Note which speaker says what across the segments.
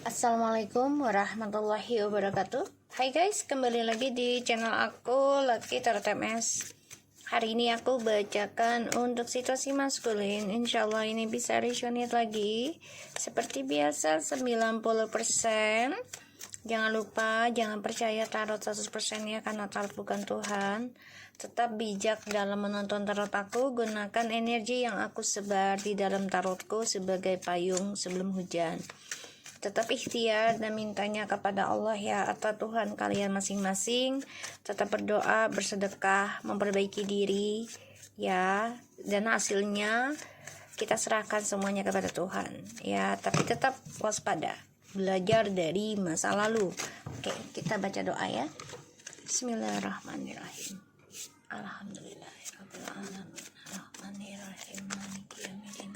Speaker 1: Assalamualaikum warahmatullahi wabarakatuh. Hai guys, kembali lagi di channel aku Lucky Tarot MS. Hari ini aku bacakan untuk situasi maskulin. Insyaallah ini bisa resonate lagi. Seperti biasa 90%. Jangan lupa, jangan percaya tarot 100% ya, karena tarot bukan Tuhan. Tetap bijak dalam menonton tarot aku. Gunakan energi yang aku sebar di dalam tarotku sebagai payung sebelum hujan. Tetap ikhtiar dan mintanya kepada Allah ya, atau Tuhan kalian masing-masing. Tetap berdoa, bersedekah, memperbaiki diri ya, dan hasilnya kita serahkan semuanya kepada Tuhan ya, tapi tetap waspada, belajar dari masa lalu. Oke, kita baca doa ya. Bismillahirrahmanirrahim. Alhamdulillahirabbil alamin. Arrahmanirrahim. Maliki yaumiddin.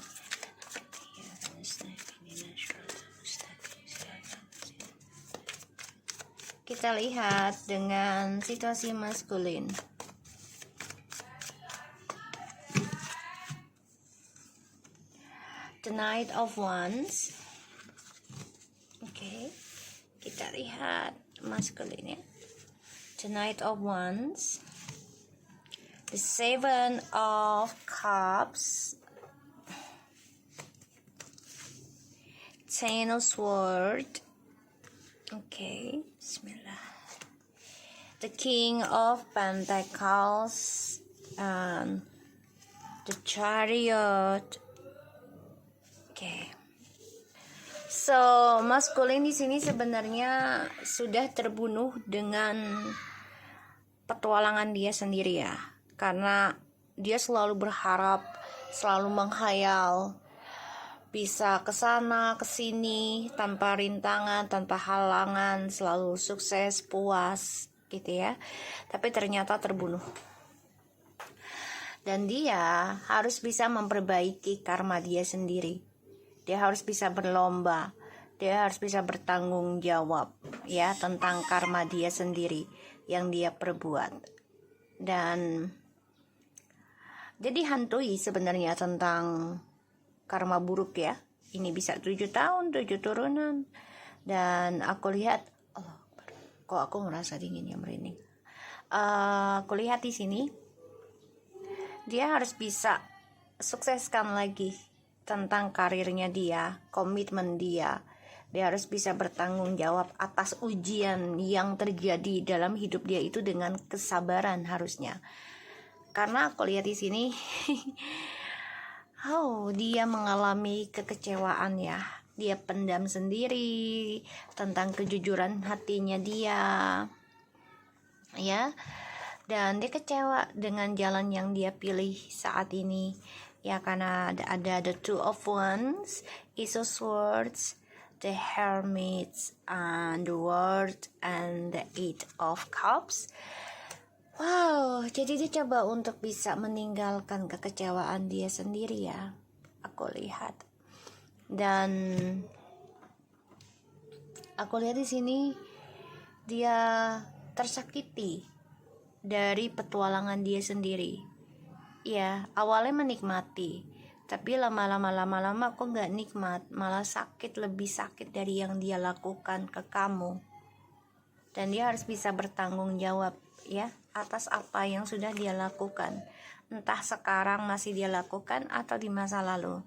Speaker 1: Kita lihat dengan situasi maskulin. The Knight of Wands. Oke, kita lihat maskulin ya. The Knight of Wands. The Seven of Cups. Ten of Swords. Okay, bismillah. The King of Pentacles and the Chariot. Okay. So, maskulin di sini sebenarnya sudah terbunuh dengan petualangan dia sendiri ya. Karena dia selalu berharap, selalu menghayal bisa ke sana, ke sini, tanpa rintangan, tanpa halangan, selalu sukses, puas, gitu ya. Tapi ternyata terbunuh. Dan dia harus bisa memperbaiki karma dia sendiri. Dia harus bisa berlomba. Dia harus bisa bertanggung jawab ya tentang karma dia sendiri yang dia perbuat. Dan jadi hantui sebenarnya tentang karma buruk ya. Ini bisa 7 tahun, 7 turunan. Dan aku lihat, kok aku ngerasa dingin ya, merinding. Aku lihat di sini dia harus bisa sukseskan lagi tentang karirnya dia, komitmen dia. Dia harus bisa bertanggung jawab atas ujian yang terjadi dalam hidup dia itu dengan kesabaran harusnya. Karena aku lihat di sini dia mengalami kekecewaan ya. Dia pendam sendiri tentang kejujuran hatinya dia. Ya. Dan dia kecewa dengan jalan yang dia pilih saat ini. Ya, karena ada the Two of Wands, Ace of Swords, the Hermit, and the World, and the Eight of Cups. Wow, jadi dia coba untuk bisa meninggalkan kekecewaan dia sendiri ya. Aku lihat. Dan aku lihat di sini dia tersakiti dari petualangan dia sendiri. Ya, awalnya menikmati, tapi lama-lama kok nggak nikmat, malah sakit, lebih sakit dari yang dia lakukan ke kamu. Dan dia harus bisa bertanggung jawab ya atas apa yang sudah dia lakukan, entah sekarang masih dia lakukan atau di masa lalu.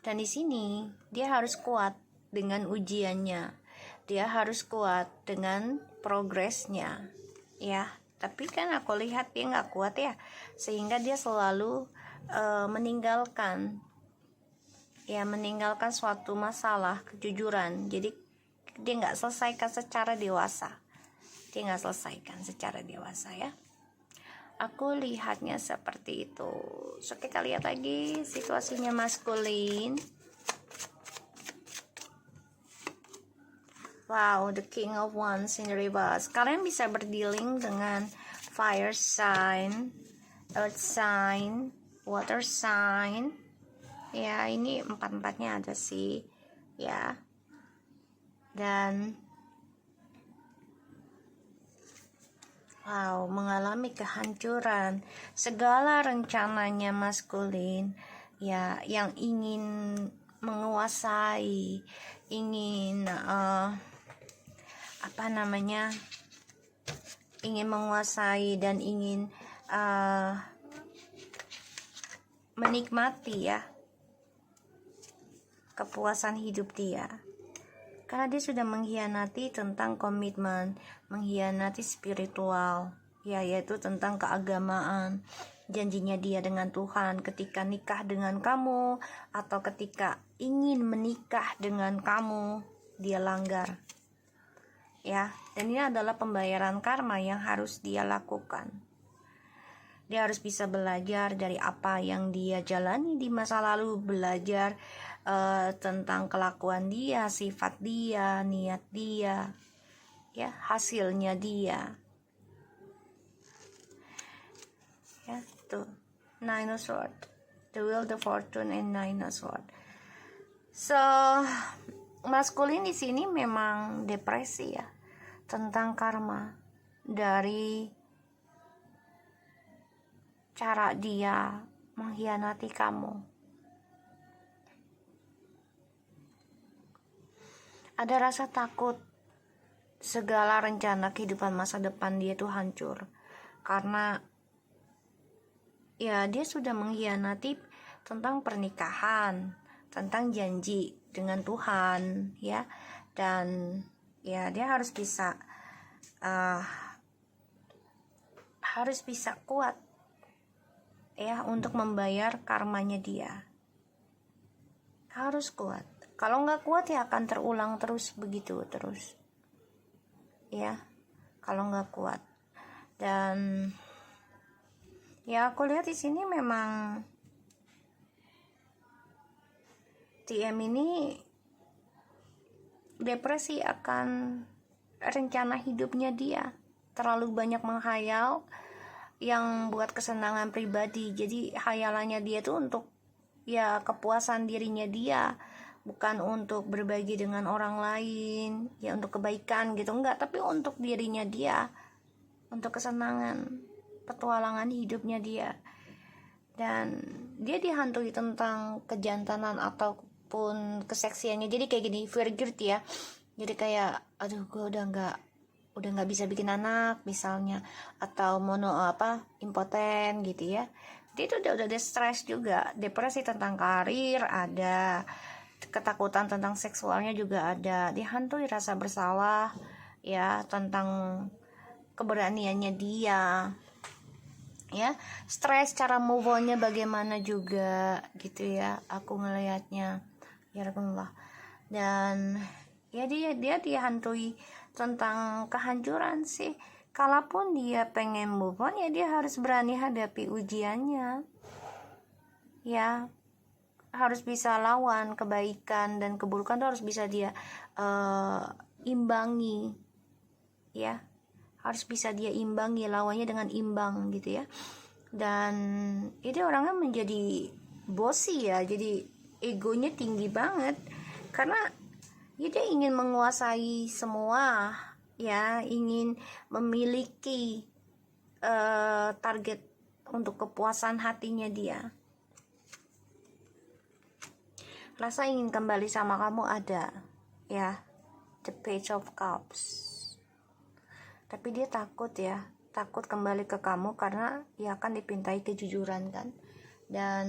Speaker 1: Dan di sini dia harus kuat dengan ujiannya, dia harus kuat dengan progresnya ya. Tapi kan aku lihat dia nggak kuat ya, sehingga dia selalu meninggalkan suatu masalah kejujuran. Jadi dia nggak selesaikan secara dewasa. Ya. Aku lihatnya seperti itu. So, kita lihat lagi situasinya maskulin. Wow, the King of Wands in reverse. Kalian bisa berdealing dengan fire sign, earth sign, water sign. Ya, ini empat-empatnya ada sih. Ya. Dan mengalami kehancuran segala rencananya maskulin ya, yang ingin menguasai, ingin ingin menguasai dan ingin menikmati ya kepuasan hidup dia, karena dia sudah mengkhianati tentang komitmen, mengkhianati spiritual ya, yaitu tentang keagamaan, janjinya dia dengan Tuhan ketika nikah dengan kamu atau ketika ingin menikah dengan kamu, dia langgar ya. Dan ini adalah pembayaran karma yang harus dia lakukan. Dia harus bisa belajar dari apa yang dia jalani di masa lalu, belajar tentang kelakuan dia, sifat dia, niat dia, ya, hasilnya dia. Ya, tuh. Nine of Swords, the Wheel, the Fortune, and Nine of Swords. So, maskulin di sini memang depresi ya, tentang karma dari cara dia mengkhianati kamu. Ada rasa takut segala rencana kehidupan masa depan dia tuh hancur, karena ya dia sudah mengkhianati tentang pernikahan, tentang janji dengan Tuhan ya. Dan ya dia harus bisa kuat ya untuk membayar karmanya dia. Harus kuat. Kalau nggak kuat ya akan terulang terus begitu terus ya, kalau nggak kuat. Dan ya aku lihat di sini memang TM ini depresi akan rencana hidupnya dia, terlalu banyak menghayal yang buat kesenangan pribadi. Jadi hayalannya dia tuh untuk ya kepuasan dirinya dia, bukan untuk berbagi dengan orang lain ya, untuk kebaikan gitu, enggak, tapi untuk dirinya dia, untuk kesenangan petualangan hidupnya dia. Dan dia dihantui tentang kejantanan ataupun keseksiannya. Jadi kayak gini, virgin ya, jadi kayak aduh gue udah nggak bisa bikin anak misalnya, atau impoten gitu ya. Dia itu udah stres juga, depresi tentang karir ada, ketakutan tentang seksualnya juga ada, dihantui rasa bersalah ya tentang keberaniannya dia ya, stres cara move on-nya bagaimana juga gitu ya, aku ngelihatnya ya Rabbullah. Dan ya dia dihantui tentang kehancuran sih. Kalaupun dia pengen move on ya dia harus berani hadapi ujiannya ya, harus bisa lawan kebaikan dan keburukan tuh harus bisa dia imbangi ya, harus bisa dia imbangi, lawannya dengan imbang gitu ya. Dan ini orangnya menjadi bossy ya, jadi egonya tinggi banget karena ya dia ingin menguasai semua ya, ingin memiliki target untuk kepuasan hatinya dia. Rasa ingin kembali sama kamu ada ya, the Page of Cups. Tapi dia takut ya, takut kembali ke kamu karena ya akan dipintai kejujuran kan. Dan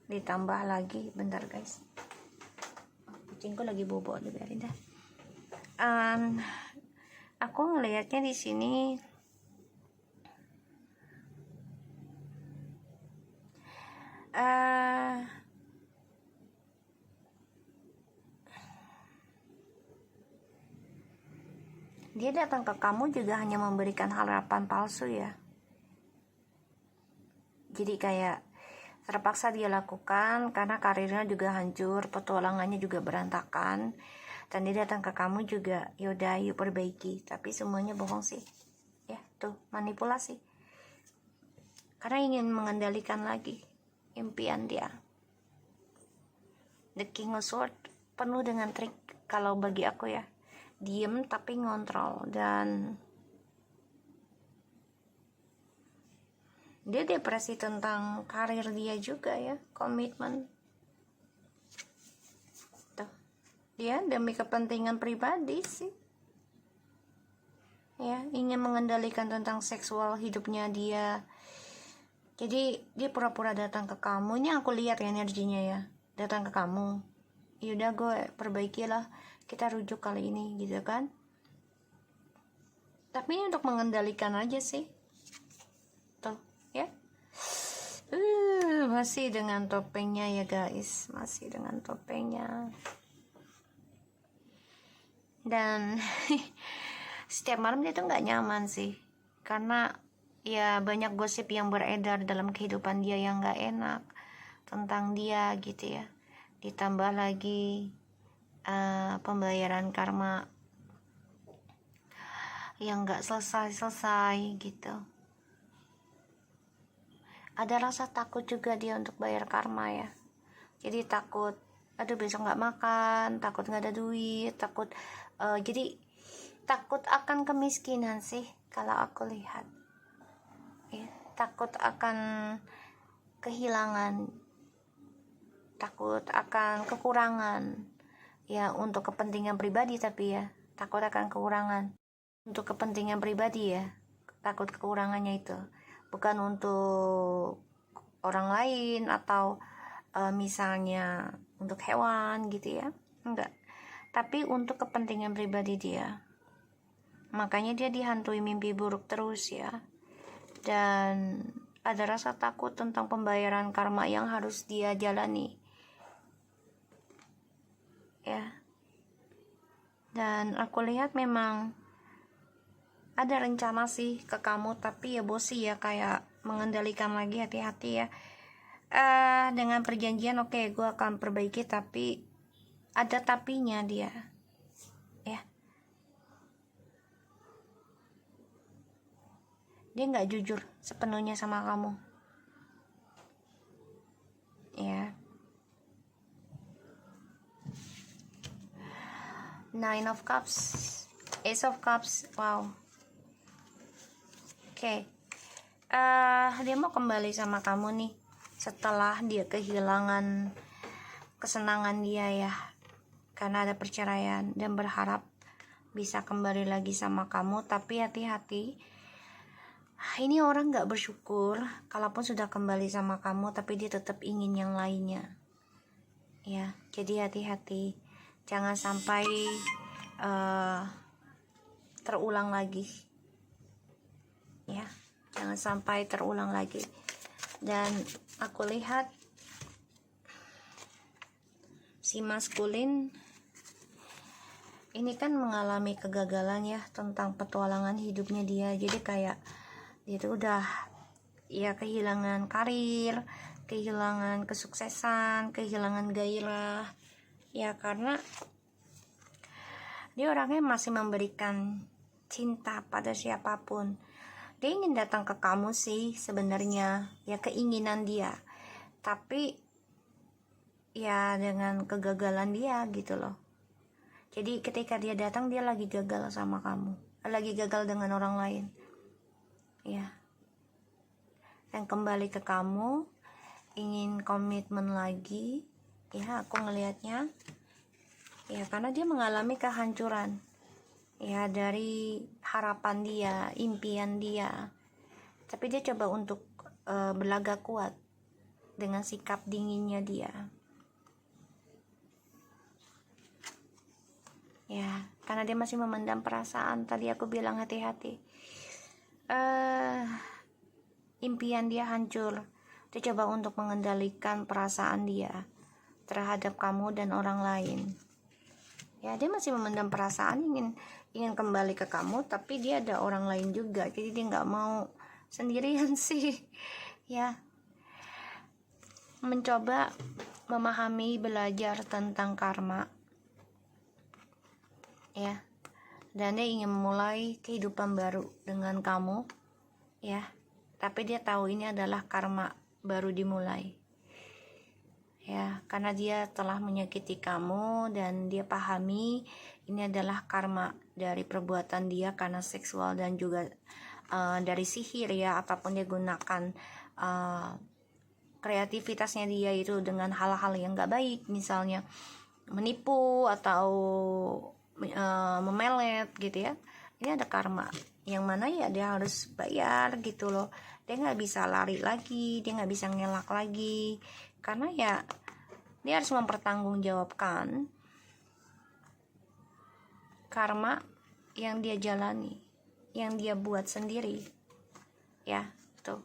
Speaker 1: ditambah lagi, bentar guys, kucingku lagi bobo, dibiarin dah. Aku ngelihatnya di sini dia datang ke kamu juga hanya memberikan harapan palsu ya. Jadi kayak terpaksa dia lakukan karena karirnya juga hancur, petualangannya juga berantakan. Dan dia datang ke kamu juga, yaudah yuk perbaiki. Tapi semuanya bohong sih ya, tuh manipulasi, karena ingin mengendalikan lagi impian dia. The King of Swords penuh dengan trik kalau bagi aku ya, diem tapi ngontrol. Dan dia depresi tentang karir dia juga ya, komitmen. Dia demi kepentingan pribadi sih. Ya, ingin mengendalikan tentang seksual hidupnya dia. Jadi dia pura-pura datang ke kamu. Ini aku lihat ya energinya ya. Datang ke kamu. Yaudah gue perbaikilah. Kita rujuk kali ini gitu kan. Tapi ini untuk mengendalikan aja sih. Tuh ya. Masih dengan topengnya ya guys. Masih dengan topengnya. Dan setiap malam dia tuh nggak nyaman sih, karena ya banyak gosip yang beredar dalam kehidupan dia yang nggak enak tentang dia gitu ya. Ditambah lagi pembayaran karma yang nggak selesai gitu. Ada rasa takut juga dia untuk bayar karma ya. Jadi takut, aduh besok nggak makan, takut nggak ada duit, takut jadi takut akan kemiskinan sih kalau aku lihat ya, takut akan kehilangan, takut akan kekurangan ya, untuk kepentingan pribadi. Tapi ya takut akan kekurangan untuk kepentingan pribadi ya, takut kekurangannya itu bukan untuk orang lain atau misalnya untuk hewan gitu ya, enggak, tapi untuk kepentingan pribadi dia. Makanya dia dihantui mimpi buruk terus ya. Dan ada rasa takut tentang pembayaran karma yang harus dia jalani. Ya. Dan aku lihat memang ada rencana sih ke kamu, tapi ya bosi ya, kayak mengendalikan lagi, hati-hati ya. Dengan perjanjian oke, gue akan perbaiki, tapi ada tapinya dia ya. Dia nggak jujur sepenuhnya sama kamu ya. Nine of Cups, Ace of Cups, wow. Oke. Dia mau kembali sama kamu nih setelah dia kehilangan kesenangan dia ya, karena ada perceraian, dan berharap bisa kembali lagi sama kamu. Tapi hati-hati, ini orang gak bersyukur kalaupun sudah kembali sama kamu, tapi dia tetap ingin yang lainnya ya. Jadi hati-hati, jangan sampai terulang lagi ya, jangan sampai terulang lagi. Dan aku lihat si maskulin ini kan mengalami kegagalan ya tentang petualangan hidupnya dia. Jadi kayak dia tuh udah ya kehilangan karir, kehilangan kesuksesan, kehilangan gairah ya, karena dia orangnya masih memberikan cinta pada siapapun. Dia ingin datang ke kamu sih sebenarnya ya, keinginan dia, tapi ya dengan kegagalan dia gitu loh. Jadi ketika dia datang, dia lagi gagal sama kamu, lagi gagal dengan orang lain ya, dan kembali ke kamu ingin komitmen lagi ya, aku ngelihatnya ya, karena dia mengalami kehancuran ya dari harapan dia, impian dia. Tapi dia coba untuk berlagak kuat dengan sikap dinginnya dia ya, karena dia masih memendam perasaan. Tadi aku bilang hati-hati, impian dia hancur. Dia coba untuk mengendalikan perasaan dia terhadap kamu dan orang lain ya. Dia masih memendam perasaan, ingin kembali ke kamu, tapi dia ada orang lain juga, jadi dia nggak mau sendirian sih ya. Mencoba memahami, belajar tentang karma ya, dan dia ingin memulai kehidupan baru dengan kamu ya. Tapi dia tahu ini adalah karma baru dimulai ya, karena dia telah menyakiti kamu, dan dia pahami ini adalah karma dari perbuatan dia karena seksual dan juga dari sihir ya, ataupun dia gunakan kreativitasnya dia itu dengan hal-hal yang gak baik, misalnya menipu atau memelet gitu ya. Ini ada karma yang mana ya dia harus bayar gitu loh. Dia nggak bisa lari lagi, dia nggak bisa ngelak lagi, karena ya dia harus mempertanggungjawabkan karma yang dia jalani, yang dia buat sendiri ya. Tuh,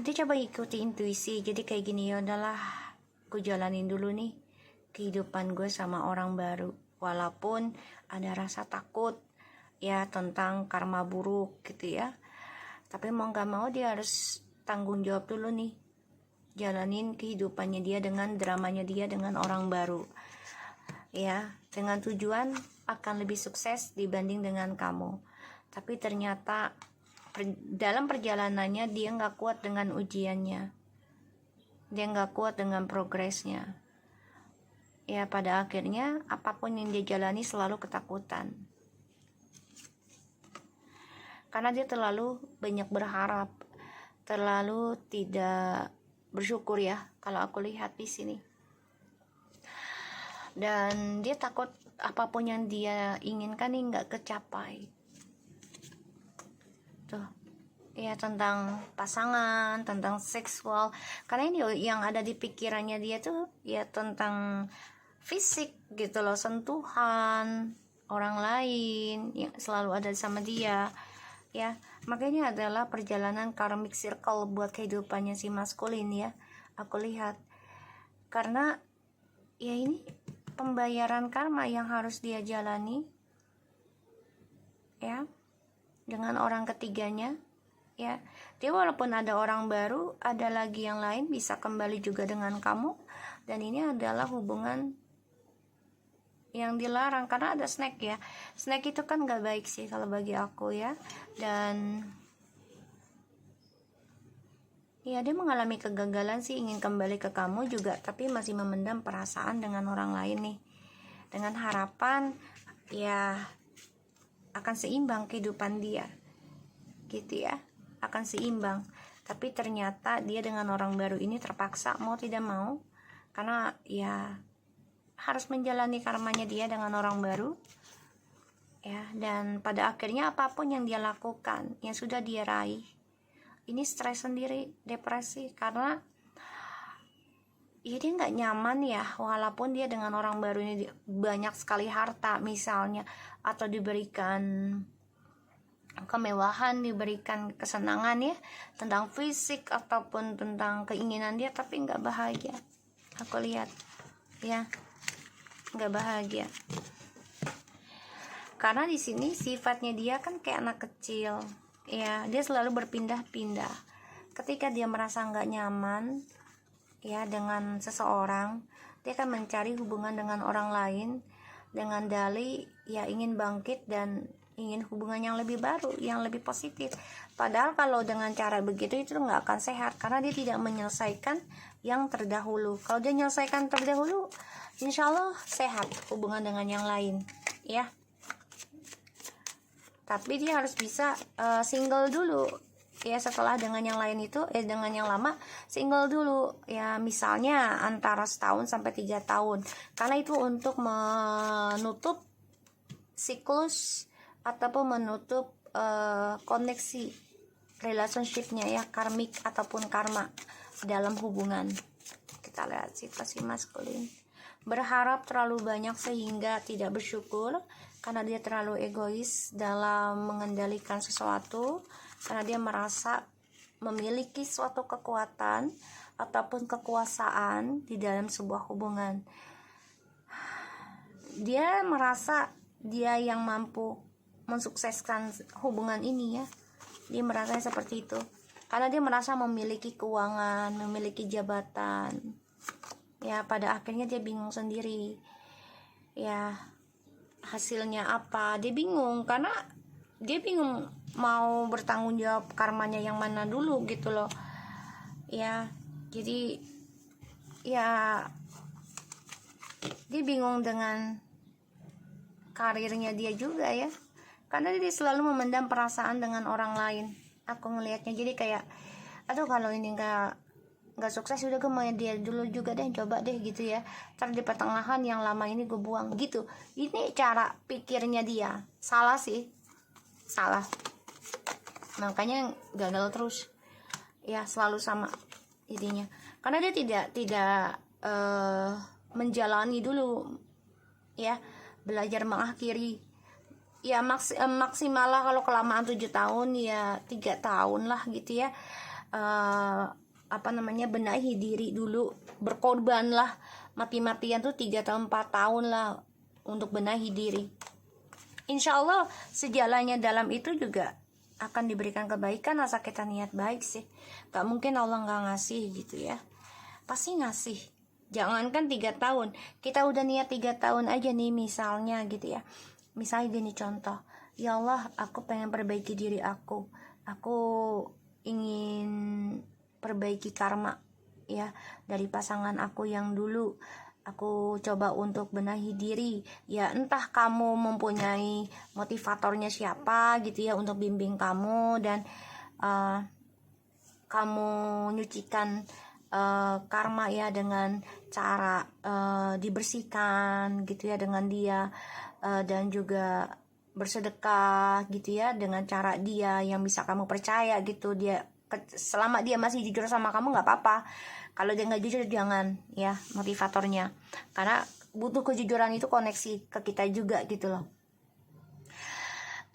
Speaker 1: dia coba ikuti intuisi. Jadi kayak gini, ya udahlah, gue jalanin dulu nih kehidupan gue sama orang baru, walaupun ada rasa takut ya tentang karma buruk gitu ya, tapi mau gak mau dia harus tanggung jawab dulu nih, jalanin kehidupannya dia dengan dramanya dia dengan orang baru ya, dengan tujuan akan lebih sukses dibanding dengan kamu. Tapi ternyata dalam perjalanannya dia gak kuat dengan ujiannya, dia gak kuat dengan progresnya ya. Pada akhirnya apapun yang dia jalani selalu ketakutan, karena dia terlalu banyak berharap, terlalu tidak bersyukur ya kalau aku lihat di sini. Dan dia takut apapun yang dia inginkan ini nggak kecapai. Tuh ya, tentang pasangan, tentang seksual, karena ini yang ada di pikirannya dia tuh ya tentang fisik gitu loh, sentuhan orang lain yang selalu ada sama dia ya. Makanya adalah perjalanan karmic circle buat kehidupannya si maskulin ya, aku lihat. Karena ya ini pembayaran karma yang harus dia jalani ya, dengan orang ketiganya ya. Dia walaupun ada orang baru, ada lagi yang lain bisa kembali juga dengan kamu, dan ini adalah hubungan yang dilarang karena ada snack ya. Snack itu kan gak baik sih kalau bagi aku ya. Dan ya dia mengalami kegagalan sih, ingin kembali ke kamu juga, tapi masih memendam perasaan dengan orang lain nih, dengan harapan ya akan seimbang kehidupan dia gitu ya, akan seimbang. Tapi ternyata dia dengan orang baru ini terpaksa mau tidak mau, karena ya harus menjalani karmanya dia dengan orang baru ya. Dan pada akhirnya apapun yang dia lakukan, yang sudah dia raih, ini stres sendiri, depresi, karena ya dia nggak nyaman ya, walaupun dia dengan orang baru ini banyak sekali harta misalnya, atau diberikan kemewahan, diberikan kesenangan ya, tentang fisik ataupun tentang keinginan dia, tapi nggak bahagia. Aku lihat ya, nggak bahagia, karena di sini sifatnya dia kan kayak anak kecil ya. Dia selalu berpindah-pindah ketika dia merasa nggak nyaman ya dengan seseorang, dia akan mencari hubungan dengan orang lain dengan dalih ya ingin bangkit dan ingin hubungan yang lebih baru, yang lebih positif. Padahal kalau dengan cara begitu itu nggak akan sehat, karena dia tidak menyelesaikan yang terdahulu. Kalau dia menyelesaikan terdahulu, insya Allah sehat hubungan dengan yang lain ya. Tapi dia harus bisa single dulu ya, setelah dengan yang lain itu dengan yang lama single dulu ya, misalnya antara setahun sampai 3 tahun, karena itu untuk menutup siklus ataupun menutup koneksi relationshipnya ya, karmik ataupun karma dalam hubungan. Kita lihat situasi maskulin, berharap terlalu banyak sehingga tidak bersyukur, karena dia terlalu egois dalam mengendalikan sesuatu, karena dia merasa memiliki suatu kekuatan ataupun kekuasaan di dalam sebuah hubungan. Dia merasa dia yang mampu mensukseskan hubungan ini ya. Dia merasa seperti itu karena dia merasa memiliki keuangan, memiliki jabatan ya. Pada akhirnya dia bingung sendiri ya, hasilnya apa dia bingung, karena dia bingung mau bertanggung jawab karmanya yang mana dulu gitu loh ya. Jadi ya dia bingung dengan karirnya dia juga ya, karena dia selalu memendam perasaan dengan orang lain, aku ngelihatnya. Jadi kayak aduh, kalau ini nggak nggak sukses udah gue mau dia dulu juga deh, coba deh gitu ya, ntar di pertengahan yang lama ini gue buang gitu. Ini cara pikirnya dia. Salah sih, salah, makanya gagal terus ya, selalu sama intinya, karena dia tidak menjalani dulu ya, belajar mengakhiri ya. Maksimal lah kalau kelamaan 7 tahun ya 3 tahun lah gitu ya. Benahi diri dulu, berkorban lah, mati-matian tuh 3 tahun 4 tahun lah untuk benahi diri. Insya Allah sejalannya dalam itu juga akan diberikan kebaikan asal kita niat baik sih. Gak mungkin Allah gak ngasih gitu ya, pasti ngasih. Jangankan 3 tahun, kita udah niat 3 tahun aja nih misalnya gitu ya. Misalnya gini contoh, ya Allah aku pengen perbaiki diri aku ingin perbaiki karma ya dari pasangan aku yang dulu. Aku coba untuk benahi diri ya, entah kamu mempunyai motivatornya siapa gitu ya untuk bimbing kamu, dan kamu nyucikan karma ya dengan cara dibersihkan gitu ya dengan dia, dan juga bersedekah gitu ya dengan cara dia yang bisa kamu percaya gitu. Dia selama dia masih jujur sama kamu nggak apa-apa, kalau dia nggak jujur jangan ya motivatornya, karena butuh kejujuran itu koneksi ke kita juga gitu loh.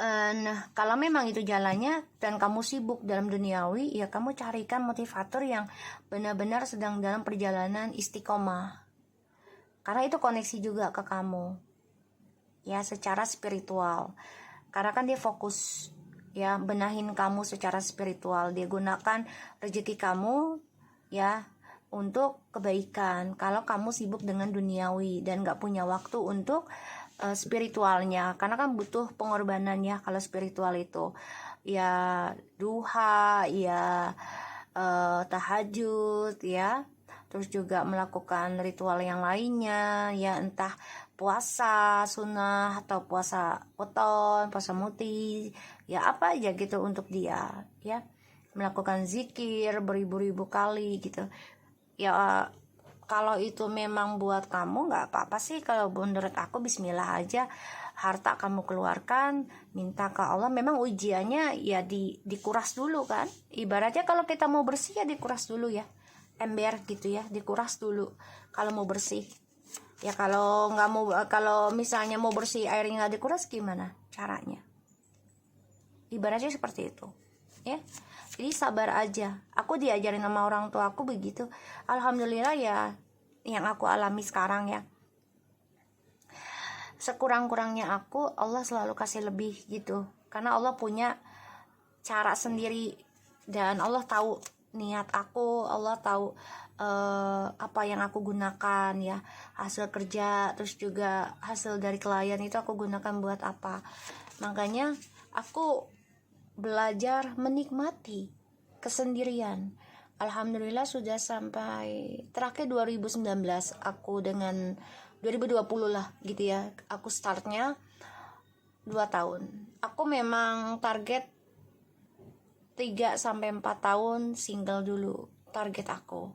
Speaker 1: Nah kalau memang itu jalannya dan kamu sibuk dalam duniawi ya, kamu carikan motivator yang benar-benar sedang dalam perjalanan istiqomah, karena itu koneksi juga ke kamu ya secara spiritual, karena kan dia fokus ya benahin kamu secara spiritual. Dia gunakan rezeki kamu ya untuk kebaikan kalau kamu sibuk dengan duniawi dan gak punya waktu untuk spiritualnya, karena kan butuh pengorbanan ya kalau spiritual itu ya, duha ya, tahajud ya, terus juga melakukan ritual yang lainnya ya, entah puasa sunnah atau puasa weton, puasa muti ya, apa aja gitu untuk dia ya, melakukan zikir beribu-ribu kali gitu ya. Kalau itu memang buat kamu nggak apa-apa sih, kalau menurut aku bismillah aja. Harta kamu keluarkan, minta ke Allah. Memang ujiannya ya dikuras dulu kan, ibaratnya kalau kita mau bersih ya dikuras dulu ya, ember gitu ya, dikuras dulu kalau mau bersih ya. Kalau nggak mau, kalau misalnya mau bersih airnya nggak dikuras gimana caranya, ibaratnya seperti itu ya. Jadi sabar aja. Aku diajarin sama orang tua aku begitu, alhamdulillah ya, yang aku alami sekarang ya, sekurang-kurangnya aku Allah selalu kasih lebih gitu, karena Allah punya cara sendiri dan Allah tahu niat aku, Allah tahu apa yang aku gunakan ya, hasil kerja terus juga hasil dari klien itu aku gunakan buat apa. Makanya aku belajar menikmati kesendirian. Alhamdulillah sudah sampai terakhir 2019 aku dengan 2020 lah gitu ya, aku startnya 2 tahun. Aku memang target 3-4 tahun single dulu target aku,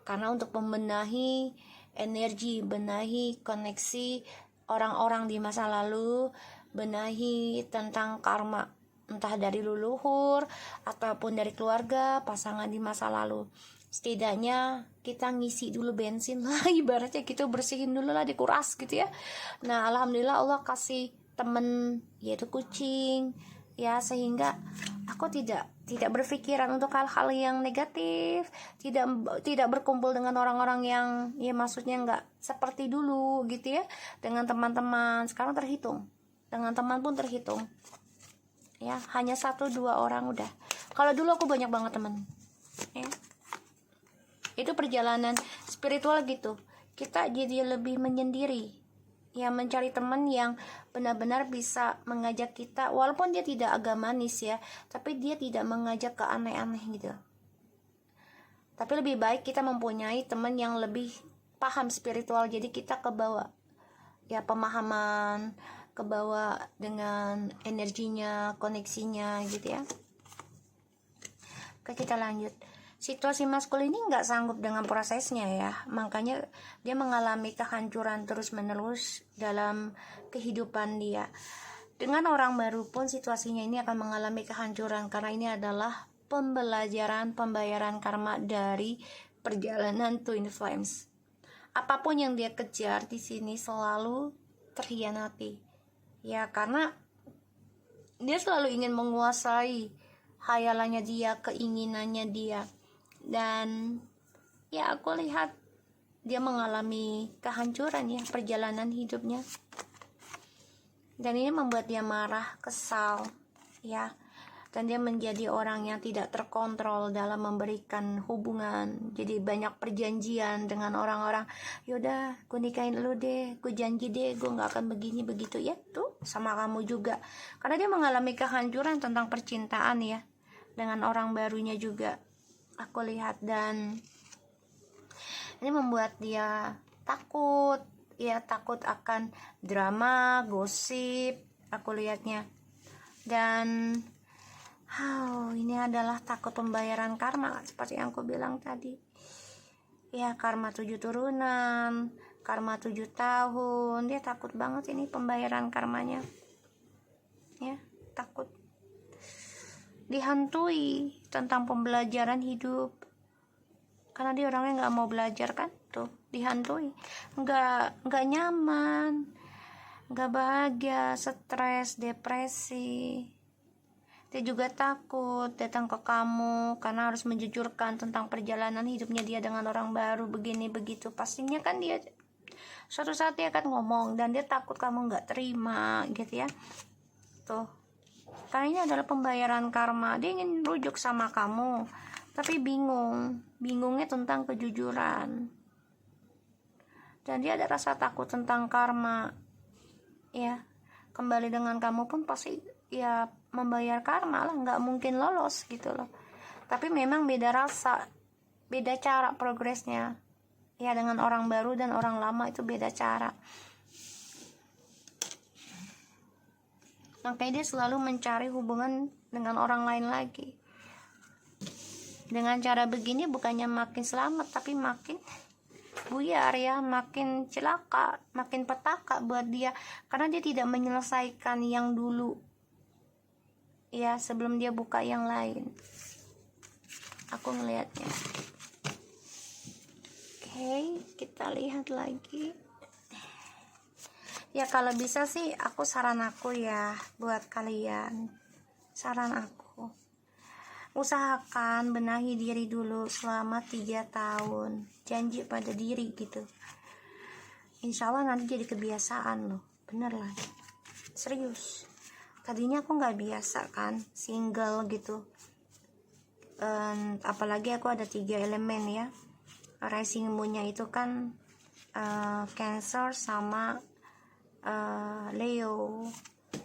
Speaker 1: karena untuk membenahi energi, benahi koneksi orang-orang di masa lalu, benahi tentang karma entah dari leluhur ataupun dari keluarga, pasangan di masa lalu. Setidaknya kita ngisi dulu bensin lah, ibaratnya gitu, bersihin dulu lah, dikuras gitu ya. Nah alhamdulillah Allah kasih temen yaitu kucing ya, sehingga aku tidak berpikiran untuk hal-hal yang negatif, tidak berkumpul dengan orang-orang yang ya maksudnya nggak seperti dulu gitu ya, dengan teman-teman. Sekarang terhitung, dengan teman pun terhitung ya, hanya 1-2 orang udah. Kalau dulu aku banyak banget teman ya. Itu perjalanan spiritual gitu, kita jadi lebih menyendiri ya, mencari teman yang benar-benar bisa mengajak kita, walaupun dia tidak agamanis ya, tapi dia tidak mengajak ke aneh-aneh gitu. Tapi lebih baik kita mempunyai teman yang lebih paham spiritual, jadi kita kebawa ya pemahaman, kebawa dengan energinya, koneksinya gitu ya. Oke, kita lanjut. situasi maskul ini nggak sanggup dengan prosesnya ya, makanya dia mengalami kehancuran terus menerus dalam kehidupan dia. Dengan orang baru pun situasinya ini akan mengalami kehancuran, karena ini adalah pembelajaran pembayaran karma dari perjalanan Twin Flames. Apapun yang dia kejar di sini selalu terhianati ya, karena dia selalu ingin menguasai hayalannya dia, keinginannya dia. Dan ya aku lihat dia mengalami kehancuran ya perjalanan hidupnya, dan ini membuat dia marah, kesal ya, dan dia menjadi orang yang tidak terkontrol dalam memberikan hubungan. Jadi banyak perjanjian dengan orang-orang, yaudah gue nikahin lu deh, gue janji deh gue gak akan begini begitu ya, tuh sama kamu juga. Karena dia mengalami kehancuran tentang percintaan ya, dengan orang barunya juga aku lihat. Dan ini membuat dia takut ya, takut akan drama, gosip aku lihatnya. Dan ini adalah takut pembayaran karma seperti yang aku bilang tadi ya, karma 7 turunan, karma 7 tahun. Dia takut banget ini pembayaran karmanya ya, takut dihantui tentang pembelajaran hidup, karena dia orangnya nggak mau belajar kan, tuh dihantui, nggak nyaman, nggak bahagia, stres, depresi. Dia juga takut datang ke kamu karena harus menjujurkan tentang perjalanan hidupnya dia dengan orang baru begini begitu. Pastinya kan dia suatu saat dia akan ngomong, dan dia takut kamu nggak terima gitu ya. Tuh, karena ini adalah pembayaran karma. Dia ingin rujuk sama kamu, tapi bingungnya tentang kejujuran, dan dia ada rasa takut tentang karma ya. Kembali dengan kamu pun pasti ya membayar karma lah, nggak mungkin lolos gitu loh. Tapi memang beda rasa, beda cara progresnya ya, dengan orang baru dan orang lama itu beda cara. Makanya dia selalu mencari hubungan dengan orang lain lagi. Dengan cara begini bukannya makin selamat, tapi makin buyar ya, makin celaka, makin petaka buat dia, karena dia tidak menyelesaikan yang dulu ya, sebelum dia buka yang lain. Aku ngelihatnya. Oke, kita lihat lagi. Ya kalau bisa sih saran aku ya buat kalian, saran aku, usahakan benahi diri dulu selama 3 tahun, janji pada diri gitu. Insya Allah nanti jadi kebiasaan loh, bener lah, serius. Tadinya aku nggak biasa kan, single gitu. Apalagi aku ada 3 elemen ya, rising moonnya itu kan Cancer sama Leo.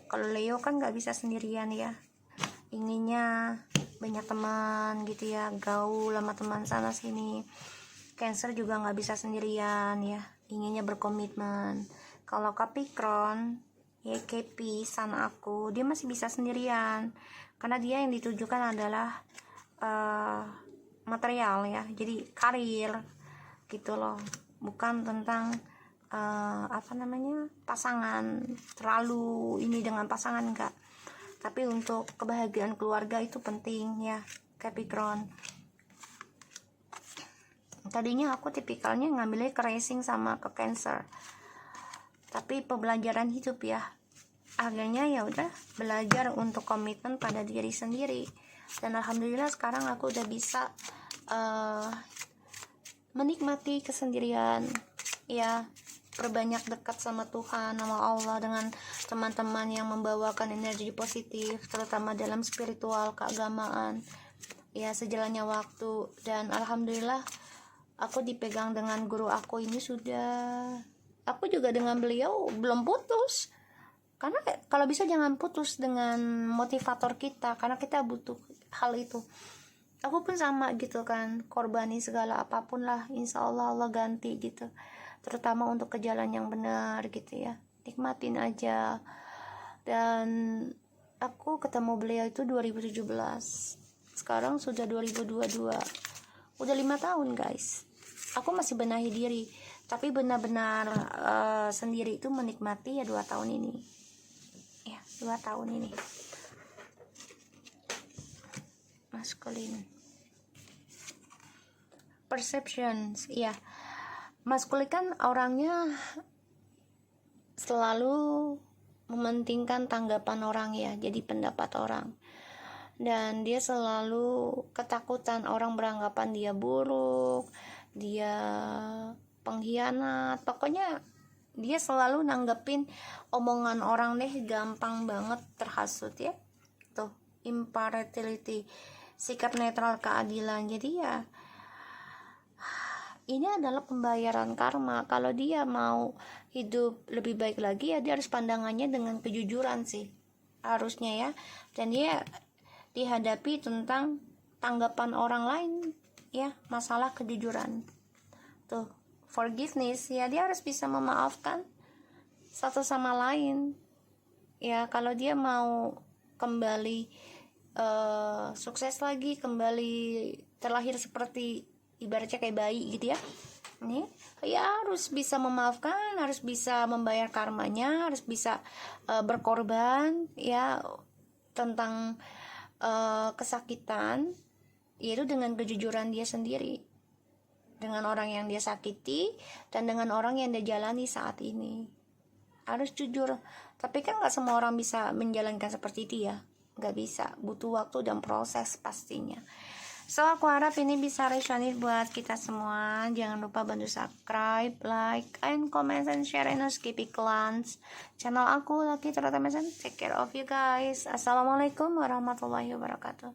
Speaker 1: Kalau Leo kan nggak bisa sendirian ya, inginnya banyak teman gitu ya, gaul sama teman sana sini. Cancer juga nggak bisa sendirian ya, inginnya berkomitmen. Kalau Capricorn ya, Kepi sana aku, dia masih bisa sendirian, karena dia yang ditujukan adalah material ya, jadi karir gitu loh, bukan tentang pasangan, terlalu ini dengan pasangan enggak, tapi untuk kebahagiaan keluarga itu penting ya, Capricorn. Tadinya aku tipikalnya ngambilnya ke racing sama ke Cancer, tapi pembelajaran hidup ya, akhirnya ya udah belajar untuk komitmen pada diri sendiri. Dan alhamdulillah sekarang aku udah bisa menikmati kesendirian ya, perbanyak dekat sama Tuhan, sama Allah, dengan teman-teman yang membawakan energi positif, terutama dalam spiritual, keagamaan ya, sejalannya waktu. Dan alhamdulillah aku dipegang dengan guru aku ini sudah, aku juga dengan beliau belum putus, karena kalau bisa jangan putus dengan motivator kita, karena kita butuh hal itu. Aku pun sama gitu kan, korbani segala apapun lah, insya Allah Allah ganti gitu, terutama untuk ke jalan yang benar gitu ya, nikmatin aja. Dan aku ketemu beliau itu 2017, sekarang sudah 2022. udah 5 tahun guys. Aku masih benahi diri, tapi benar-benar sendiri itu menikmati ya 2 tahun ini. Ya, 2 tahun ini. Masculine. Perceptions, ya. Maskulin kan orangnya selalu mementingkan tanggapan orang ya, jadi pendapat orang. Dan dia selalu ketakutan orang beranggapan dia buruk, dia pengkhianat. Pokoknya dia selalu nanggepin omongan orang deh, gampang banget terhasut ya. Tuh, impartiality, sikap netral, keadilan. Jadi ya ini adalah pembayaran karma. Kalau dia mau hidup lebih baik lagi ya dia harus pandangannya dengan kejujuran sih harusnya ya. Dan dia dihadapi tentang tanggapan orang lain ya, masalah kejujuran. Tuh, forgiveness ya, dia harus bisa memaafkan satu sama lain ya. Kalau dia mau kembali sukses lagi, kembali terlahir seperti ibaratnya kayak bayi gitu ya, nih ya harus bisa memaafkan, harus bisa membayar karmanya, harus bisa berkorban ya tentang kesakitan, yaitu dengan kejujuran dia sendiri, dengan orang yang dia sakiti dan dengan orang yang dia jalani saat ini. Harus jujur. Tapi kan gak semua orang bisa menjalankan seperti itu ya, gak bisa, butuh waktu dan proses pastinya. So aku harap ini bisa resonate buat kita semua. Jangan lupa bantu subscribe, like, and comment, and share, and skip glance channel aku lagi terutama. Take care of you guys. Assalamualaikum warahmatullahi wabarakatuh.